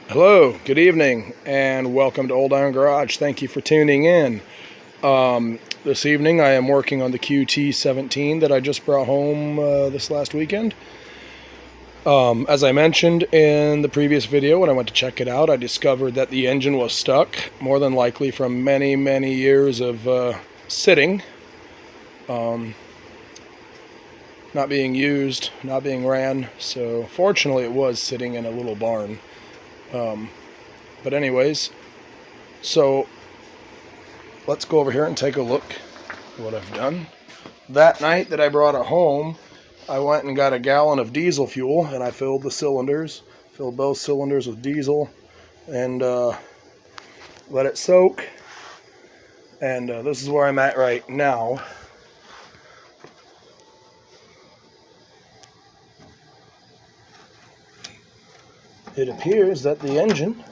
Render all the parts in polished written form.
Hello, good evening, and welcome to Old Iron Garage. Thank you for tuning in. This evening I am working on the QT17 that I just brought home this last weekend. As I mentioned in the previous video, when I went to check it out, I discovered that the engine was stuck, more than likely from many, many years of sitting, not being used, not being ran. So fortunately it was sitting in a little barn. But anyways, so let's go over here and take a look at what I've done. That night that I brought it home, I went and got a gallon of diesel fuel and I filled the cylinders, filled both cylinders with diesel, and let it soak. And this is where I'm at right now. It appears that the engine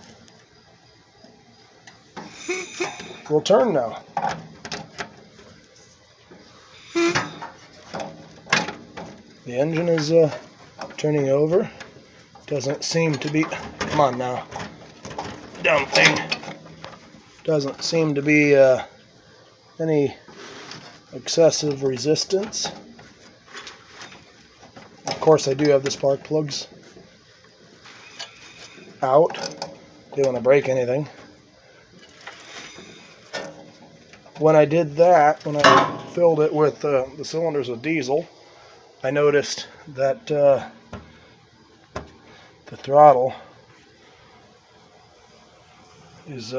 will turn now. The engine is turning over. Doesn't seem to be, come on now, dumb thing. Doesn't seem to be any excessive resistance. Of course, I do have the spark plugs out. Don't want to break anything. When I did that, when I filled it with the cylinders with diesel, I noticed that the throttle is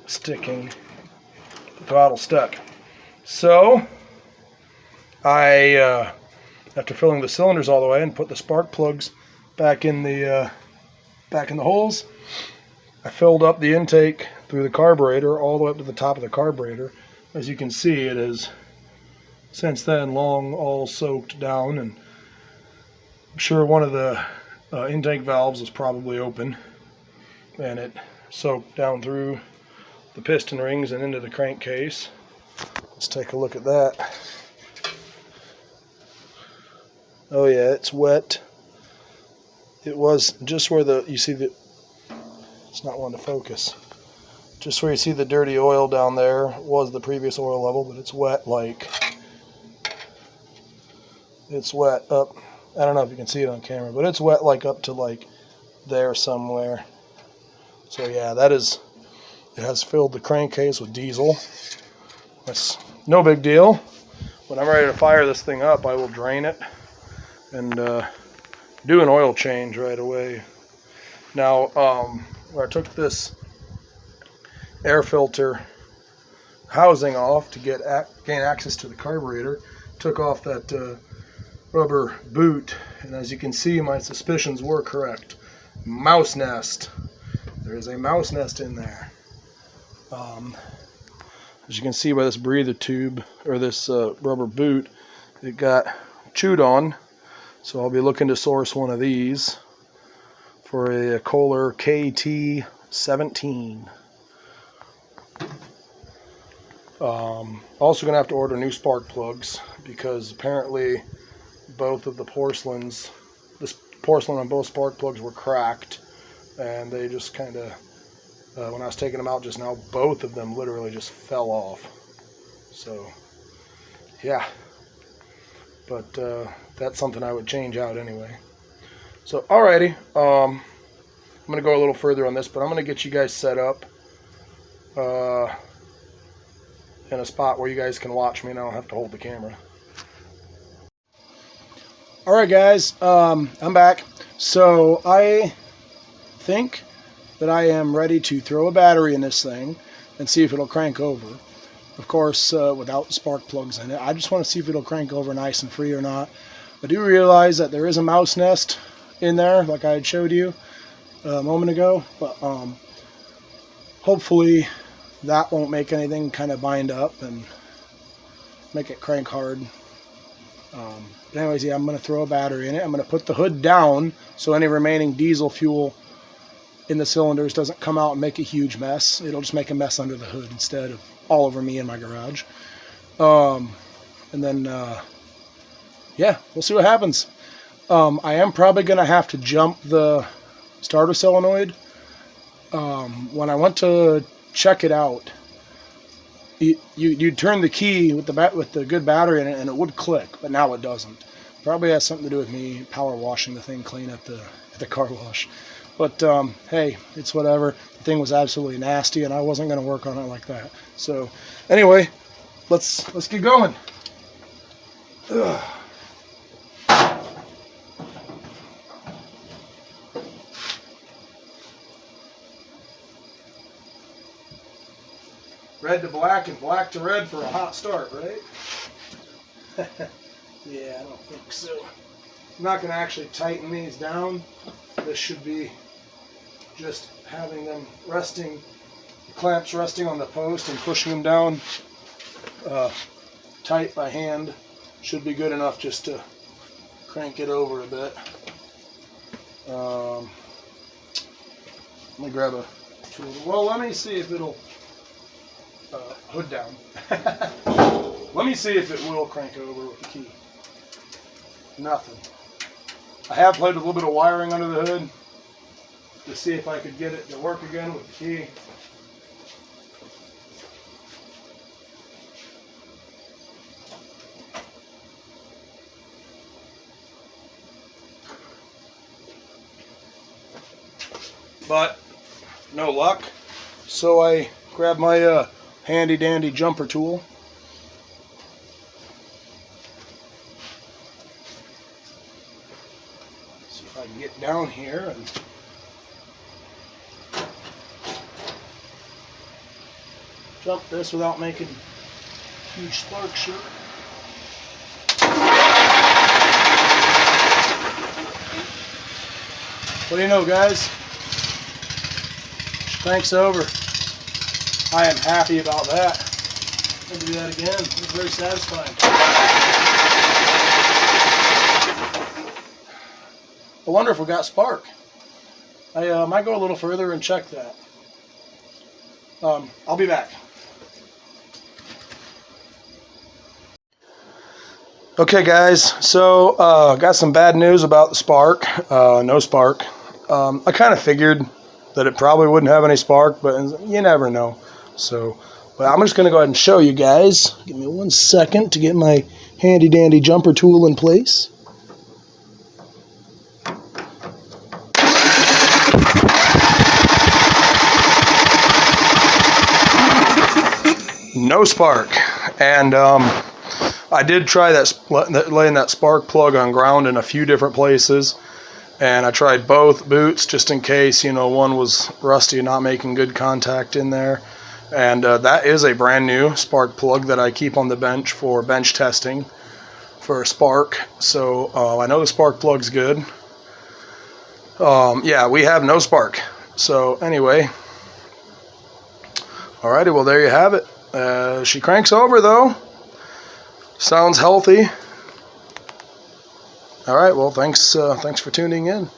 sticking. The throttle stuck. So I, after filling the cylinders all the way and put the spark plugs back in the holes, I filled up the intake through the carburetor all the way up to the top of the carburetor. As you can see, it is since then long all soaked down, and I'm sure one of the intake valves is probably open, and it soaked down through the piston rings and into the crankcase. Let's take a look at that. Oh yeah, it's wet. It was just where you see the, it's not one to focus. Just where you see the dirty oil down there was the previous oil level, but it's wet it's wet up. I don't know if you can see it on camera, but it's wet like up to like there somewhere. So yeah, it has filled the crankcase with diesel. That's no big deal. When I'm ready to fire this thing up, I will drain it and do an oil change right away. Now, where I took this air filter housing off to gain access to the carburetor, took off that rubber boot, and as you can see, my suspicions were correct. Mouse nest. There is a mouse nest in there. As you can see by this breather tube, or this rubber boot, it got chewed on. So I'll be looking to source one of these for a Bolens QT17. Also going to have to order new spark plugs, because apparently both of the porcelains, this porcelain on both spark plugs were cracked, and they just kind of, when I was taking them out just now, both of them literally just fell off. So yeah, but that's something I would change out anyway. So alrighty, I'm going to go a little further on this, but I'm going to get you guys set up in a spot where you guys can watch me and I don't have to hold the camera. Alright guys, I'm back. So I think that I am ready to throw a battery in this thing and see if it'll crank over. Of course, without spark plugs in it. I just want to see if it'll crank over nice and free or not. I do realize that there is a mouse nest in there, like I had showed you a moment ago, but hopefully that won't make anything kind of bind up and make it crank hard. But anyways, yeah, I'm going to throw a battery in it. I'm going to put the hood down so any remaining diesel fuel in the cylinders doesn't come out and make a huge mess. It'll just make a mess under the hood instead of all over me in my garage. And then yeah, we'll see what happens. I am probably going to have to jump the starter solenoid. When I went to check it out, you turn the key with the good battery in it, and it would click, but now it doesn't. Probably has something to do with me power washing the thing clean at the car wash. But hey, it's whatever. The thing was absolutely nasty, and I wasn't going to work on it like that. So anyway, let's get going. Ugh. Red to black and black to red for a hot start, right? Yeah, I don't think so. I'm not going to actually tighten these down. This should be just having them resting, the clamps resting on the post and pushing them down tight by hand. Should be good enough just to crank it over a bit. Let me grab a tool. Well, let me see if it'll hood down. Let me see if it will crank over with the key. Nothing. I have played with a little bit of wiring under the hood to see if I could get it to work again with the key. But no luck. So I grabbed my handy dandy jumper tool. See if I can get down here and jump this without making huge sparks here. What do you know, guys? Cranks over. I am happy about that. I'll do that again. It's very satisfying. I wonder if we got spark. I might go a little further and check that. I'll be back. Okay, guys. So got some bad news about the spark. No spark. I kind of figured that it probably wouldn't have any spark, but you never know. So, but I'm just going to go ahead and show you guys. Give me 1 second to get my handy dandy jumper tool in place. No spark. And I did try laying that spark plug on ground in a few different places. And I tried both boots just in case, one was rusty and not making good contact in there. And that is a brand new spark plug that I keep on the bench for bench testing for spark. So I know the spark plug's good. Yeah, we have no spark. So anyway, alrighty, well there you have it. She cranks over though. Sounds healthy. All right, well, thanks for tuning in.